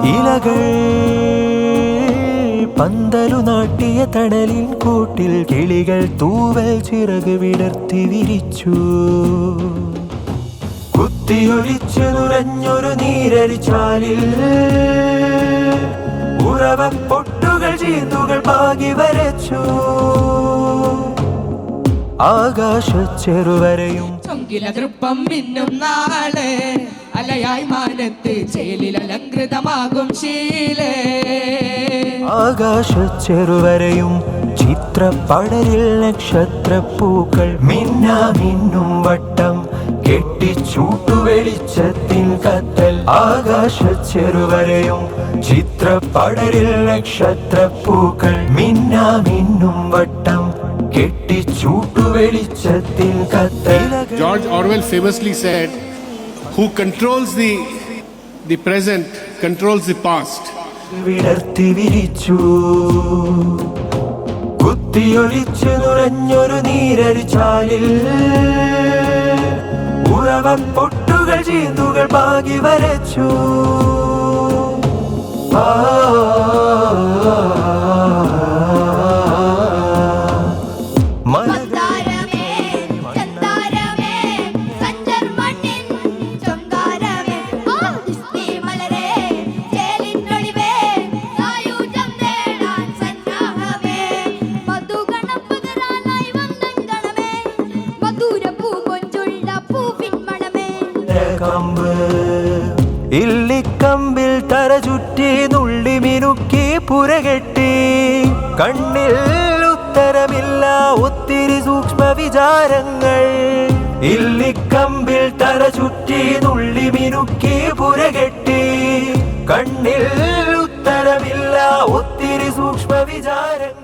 ഇലകൾ പന്തലു നാട്ടിയ തണലിൻ കൂട്ടിൽ കിളികൾ തൂവൽ ചിറക് വിടർത്തി വിരിച്ചു. കുത്തിയൊലിച്ചു നുരഞ്ഞൊരു നീരരിച്ചാലിൽ ഉറവപ്പൊട്ടുകൾ ചീന്തുകൾ പാകി വരച്ചു. ആകാശ ചെറുവരയും ചൊങ്കിലതൃപ്പം മിന്നും നാളെ അലയായി മാനത്ത് ചേലിൽ അലങ്കൃതമാകും ശീലേ. ആകാശ ചെറുവരയും ചിത്രപ്പടരിൽ നക്ഷത്രപ്പൂക്കൾ മിന്നാ മിന്നും വട്ടം കെട്ടിച്ചൂട്ടു വെളിച്ചത്തിൻ കത്തൽ. ആകാശ ചെറുവരയും ചിത്രപ്പടരിൽ നക്ഷത്രപ്പൂക്കൾ മിന്നാ മിന്നും വട്ടം കെട്ടിച്ചൂട്ടു വെളിച്ചത്തിൻ കത്തൽ. George Orwell famously said, "Who controls the present controls the past." വിടർത്തി വിരിച്ചു. കുത്തിയൊലിച്ചു നുരഞ്ഞൊരു നീരരിച്ചാലിൽ ഉറവപ്പൊട്ടുകൾ ചീന്തുകൾ പാകി വരച്ചു. ഇല്ലിക്കമ്പിൽ തര ചുറ്റി നുള്ളി മിനുക്കി പുരകെട്ടി. കണ്ണിൽ ഉത്തരമില്ല ഒത്തിരി സൂക്ഷ്മ വിചാരങ്ങൾ. ഇല്ലിക്കമ്പിൽ തര ചുറ്റി നുള്ളി മിനുക്കി പുരകെട്ടി. കണ്ണിൽ ഉത്തരമില്ല ഒത്തിരി സൂക്ഷ്മ വിചാരങ്ങൾ.